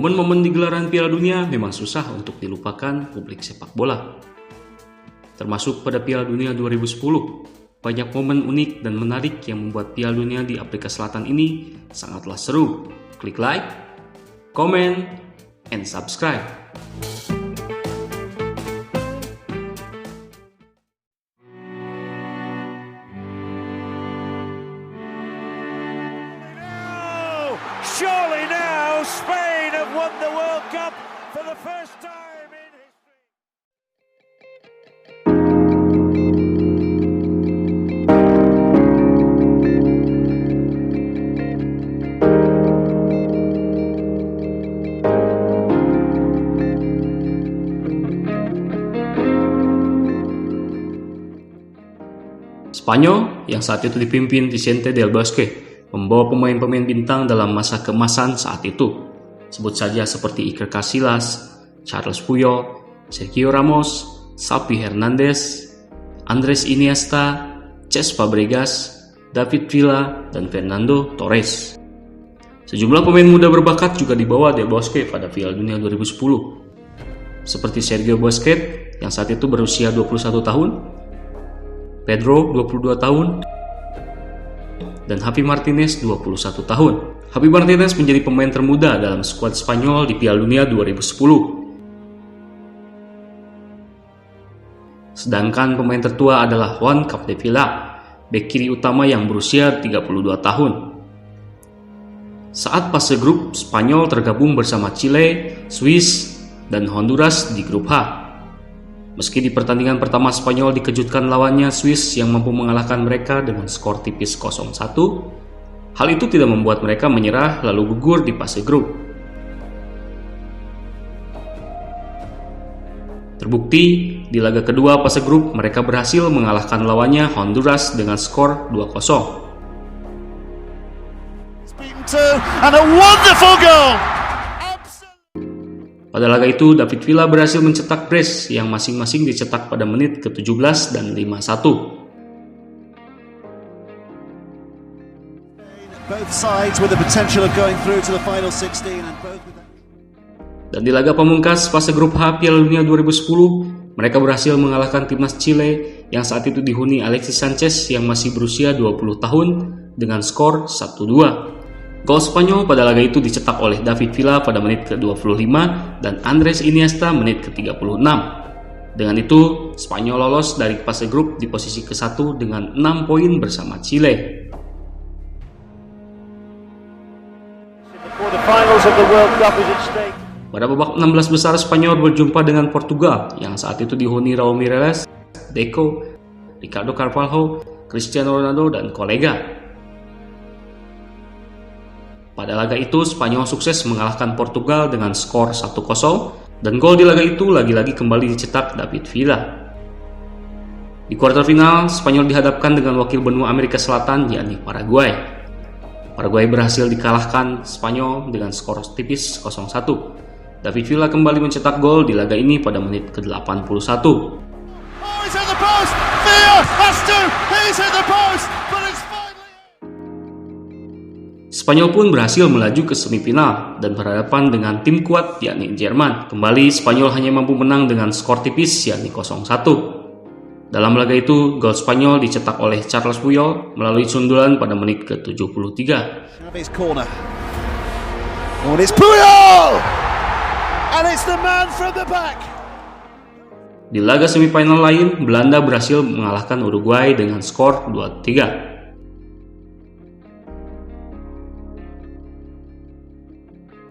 Momen-momen di gelaran Piala Dunia memang susah untuk dilupakan publik sepak bola. Termasuk pada Piala Dunia 2010, banyak momen unik dan menarik yang membuat Piala Dunia di Afrika Selatan ini sangatlah seru. Klik like, comment, and subscribe. Surely now Spain have won the World Cup for the first time in history. Spanyol yang saat itu dipimpin Vicente del Bosque membawa pemain-pemain bintang dalam masa keemasan saat itu. Sebut saja seperti Iker Casillas, Charles Puyol, Sergio Ramos, Xavi Hernandez, Andres Iniesta, Cesc Fabregas, David Villa, dan Fernando Torres. Sejumlah pemain muda berbakat juga dibawa Del Bosque pada Piala Dunia 2010. Seperti Sergio Busquets yang saat itu berusia 21 tahun, Pedro 22 tahun, dan Javi Martinez 21 tahun. Javi Martinez menjadi pemain termuda dalam skuad Spanyol di Piala Dunia 2010. Sedangkan pemain tertua adalah Juan Capdevila, bek kiri utama yang berusia 32 tahun. Saat fase grup, Spanyol tergabung bersama Chile, Swiss, dan Honduras di grup H. Meski di pertandingan pertama Spanyol dikejutkan lawannya Swiss yang mampu mengalahkan mereka dengan skor tipis 0-1, hal itu tidak membuat mereka menyerah lalu gugur di fase grup. Terbukti, di laga kedua fase grup mereka berhasil mengalahkan lawannya Honduras dengan skor 2-0. And a wonderful goal! Pada laga itu, David Villa berhasil mencetak brace yang masing-masing dicetak pada menit ke-17 dan 51. Dan di laga pamungkas fase grup H Piala Dunia 2010, mereka berhasil mengalahkan timnas Chile yang saat itu dihuni Alexis Sanchez yang masih berusia 20 tahun dengan skor 1-2. Gol Spanyol pada laga itu dicetak oleh David Villa pada menit ke-25 dan Andres Iniesta menit ke-36. Dengan itu, Spanyol lolos dari fase grup di posisi ke-1 dengan 6 poin bersama Chile. Pada babak 16 besar, Spanyol berjumpa dengan Portugal yang saat itu dihuni Raul Meireles, Deco, Ricardo Carvalho, Cristiano Ronaldo, dan kolega. Pada laga itu, Spanyol sukses mengalahkan Portugal dengan skor 1-0 dan gol di laga itu lagi-lagi kembali dicetak David Villa. Di kuarter final, Spanyol dihadapkan dengan wakil benua Amerika Selatan yakni Paraguay. Paraguay berhasil dikalahkan Spanyol dengan skor tipis 0-1. David Villa kembali mencetak gol di laga ini pada menit ke-81. Spanyol pun berhasil melaju ke semifinal dan berhadapan dengan tim kuat yakni Jerman. Kembali Spanyol hanya mampu menang dengan skor tipis yakni 0-1. Dalam laga itu, gol Spanyol dicetak oleh Charles Puyol melalui sundulan pada menit ke-73. Di laga semifinal lain, Belanda berhasil mengalahkan Uruguay dengan skor 2-3.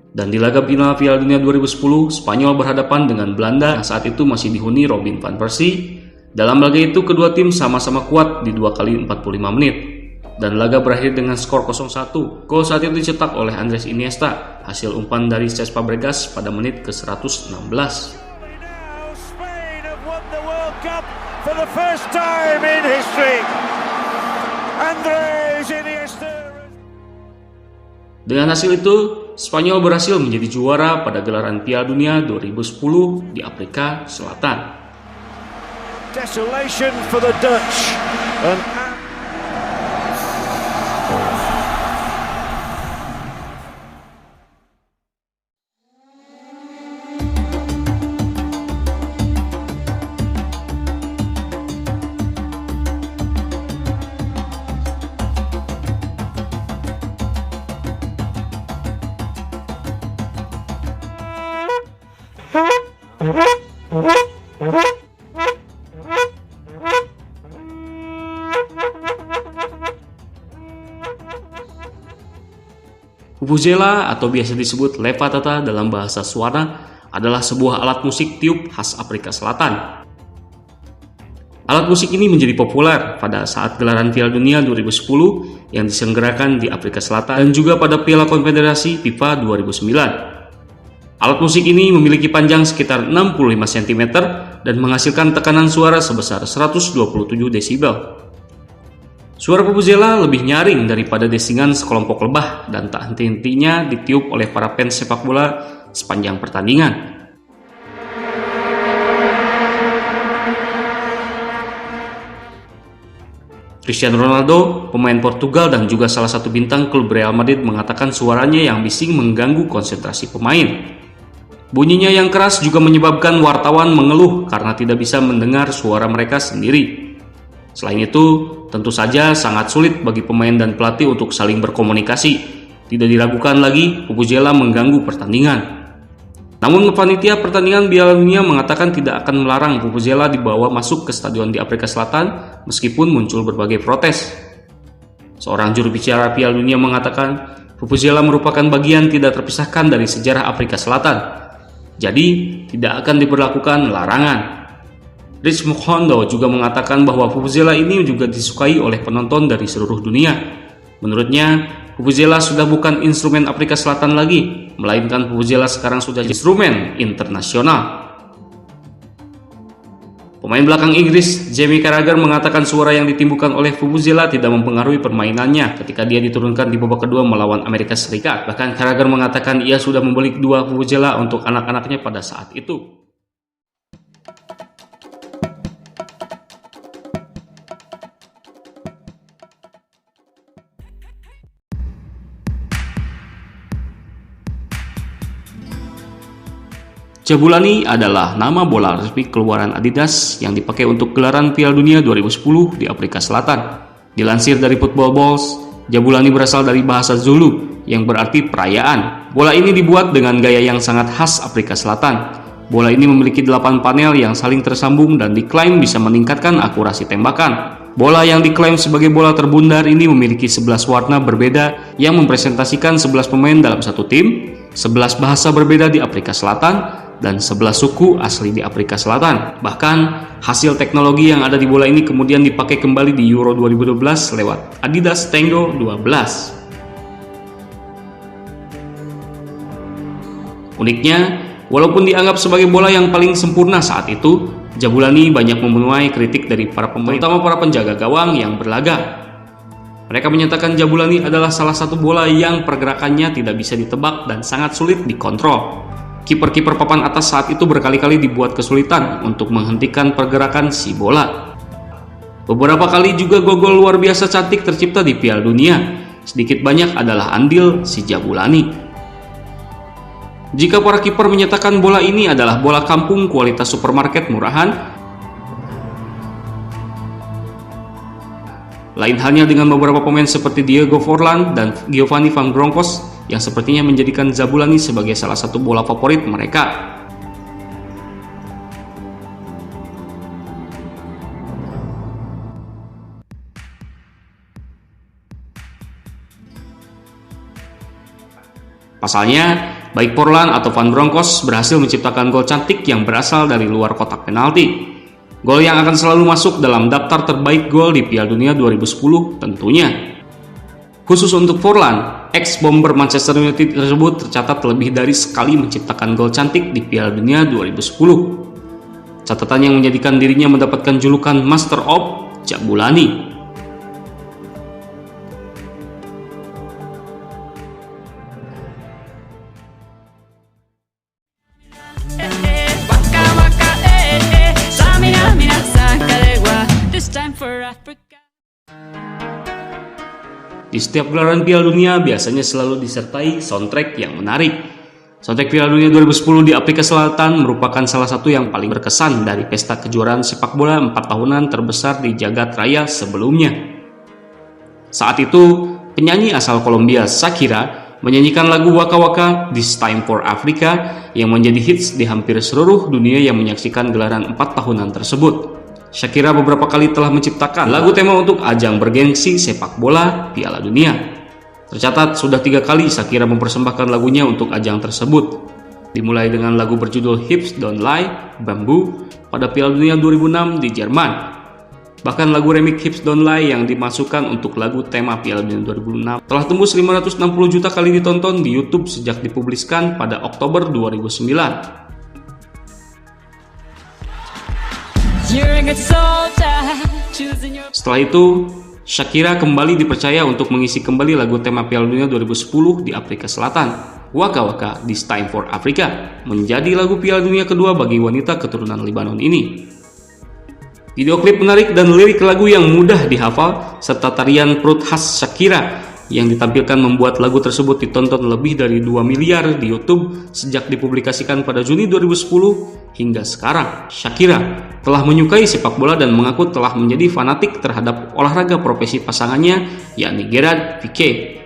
Dan di laga final Piala Dunia 2010, Spanyol berhadapan dengan Belanda yang saat itu masih dihuni Robin van Persie. Dalam laga itu, kedua tim sama-sama kuat di 2 kali 45 menit. Dan laga berakhir dengan skor 0-1. Gol saat itu dicetak oleh Andres Iniesta, hasil umpan dari Cesc Fabregas pada menit ke-116. Dengan hasil itu, Spanyol berhasil menjadi juara pada gelaran Piala Dunia 2010 di Afrika Selatan. Desolation for the Dutch. Vuvuzela atau biasa disebut lefatata dalam bahasa Swana adalah sebuah alat musik tiup khas Afrika Selatan. Alat musik ini menjadi populer pada saat gelaran Piala Dunia 2010 yang diselenggarakan di Afrika Selatan dan juga pada Piala Konfederasi FIFA 2009. Alat musik ini memiliki panjang sekitar 65 cm dan menghasilkan tekanan suara sebesar 127 desibel. Suara vuvuzela lebih nyaring daripada desingan sekelompok lebah dan tak henti-hentinya ditiup oleh para fans sepak bola sepanjang pertandingan. Cristiano Ronaldo, pemain Portugal dan juga salah satu bintang klub Real Madrid, mengatakan suaranya yang bising mengganggu konsentrasi pemain. Bunyinya yang keras juga menyebabkan wartawan mengeluh karena tidak bisa mendengar suara mereka sendiri. Selain itu, tentu saja sangat sulit bagi pemain dan pelatih untuk saling berkomunikasi. Tidak diragukan lagi, vuvuzela mengganggu pertandingan. Namun panitia pertandingan Piala Dunia mengatakan tidak akan melarang vuvuzela dibawa masuk ke stadion di Afrika Selatan meskipun muncul berbagai protes. Seorang juru bicara Piala Dunia mengatakan, vuvuzela merupakan bagian tidak terpisahkan dari sejarah Afrika Selatan. Jadi, tidak akan diberlakukan larangan. Rich Mukhondo juga mengatakan bahwa vuvuzela ini juga disukai oleh penonton dari seluruh dunia. Menurutnya, vuvuzela sudah bukan instrumen Afrika Selatan lagi, melainkan vuvuzela sekarang sudah instrumen internasional. Pemain belakang Inggris, Jamie Carragher, mengatakan suara yang ditimbulkan oleh vuvuzela tidak mempengaruhi permainannya ketika dia diturunkan di babak kedua melawan Amerika Serikat. Bahkan Carragher mengatakan ia sudah membeli 2 vuvuzela untuk anak-anaknya pada saat itu. Jabulani adalah nama bola resmi keluaran Adidas yang dipakai untuk gelaran Piala Dunia 2010 di Afrika Selatan. Dilansir dari Football Balls, Jabulani berasal dari bahasa Zulu yang berarti perayaan. Bola ini dibuat dengan gaya yang sangat khas Afrika Selatan. Bola ini memiliki 8 panel yang saling tersambung dan diklaim bisa meningkatkan akurasi tembakan. Bola yang diklaim sebagai bola terbundar ini memiliki 11 warna berbeda yang mempresentasikan 11 pemain dalam satu tim, 11 bahasa berbeda di Afrika Selatan, dan 11 suku asli di Afrika Selatan. Bahkan, hasil teknologi yang ada di bola ini kemudian dipakai kembali di Euro 2012 lewat Adidas Tango 12. Uniknya, walaupun dianggap sebagai bola yang paling sempurna saat itu, Jabulani banyak memenuhi kritik dari para pemain, terutama para penjaga gawang yang berlaga. Mereka menyatakan Jabulani adalah salah satu bola yang pergerakannya tidak bisa ditebak dan sangat sulit dikontrol. Kiper-kiper papan atas saat itu berkali-kali dibuat kesulitan untuk menghentikan pergerakan si bola. Beberapa kali juga gol-gol luar biasa cantik tercipta di Piala Dunia. Sedikit banyak adalah andil si Jabulani. Jika para kiper menyatakan bola ini adalah bola kampung kualitas supermarket murahan, lain halnya dengan beberapa pemain seperti Diego Forlan dan Giovanni Van Bronckhorst yang sepertinya menjadikan Jabulani sebagai salah satu bola favorit mereka. Pasalnya, baik Forlan atau Van Bronckhorst berhasil menciptakan gol cantik yang berasal dari luar kotak penalti. Gol yang akan selalu masuk dalam daftar terbaik gol di Piala Dunia 2010 tentunya. Khusus untuk Forlan, ex-bomber Manchester United tersebut tercatat lebih dari sekali menciptakan gol cantik di Piala Dunia 2010. Catatan yang menjadikan dirinya mendapatkan julukan Master of Jabulani. Di setiap gelaran Piala Dunia biasanya selalu disertai soundtrack yang menarik. Soundtrack Piala Dunia 2010 di Afrika Selatan merupakan salah satu yang paling berkesan dari pesta kejuaraan sepak bola 4 tahunan terbesar di jagat raya sebelumnya. Saat itu, penyanyi asal Kolombia Shakira menyanyikan lagu Waka Waka This Time for Africa yang menjadi hits di hampir seluruh dunia yang menyaksikan gelaran 4 tahunan tersebut. Shakira beberapa kali telah menciptakan lagu tema untuk ajang bergengsi sepak bola Piala Dunia. Tercatat sudah 3 kali Shakira mempersembahkan lagunya untuk ajang tersebut. Dimulai dengan lagu berjudul Hips Don't Lie, Bamboo, pada Piala Dunia 2006 di Jerman. Bahkan lagu remix Hips Don't Lie yang dimasukkan untuk lagu tema Piala Dunia 2006 telah tembus 560 juta kali ditonton di YouTube sejak dipubliskan pada Oktober 2009. Setelah itu, Shakira kembali dipercaya untuk mengisi kembali lagu tema Piala Dunia 2010 di Afrika Selatan. Waka Waka This Time for Africa menjadi lagu Piala Dunia kedua bagi wanita keturunan Lebanon ini. Video klip menarik dan lirik lagu yang mudah dihafal serta tarian perut khas Shakira yang ditampilkan membuat lagu tersebut ditonton lebih dari 2 miliar di YouTube sejak dipublikasikan pada Juni 2010 hingga sekarang. Shakira telah menyukai sepak bola dan mengaku telah menjadi fanatik terhadap olahraga profesi pasangannya yakni Gerard Piqué.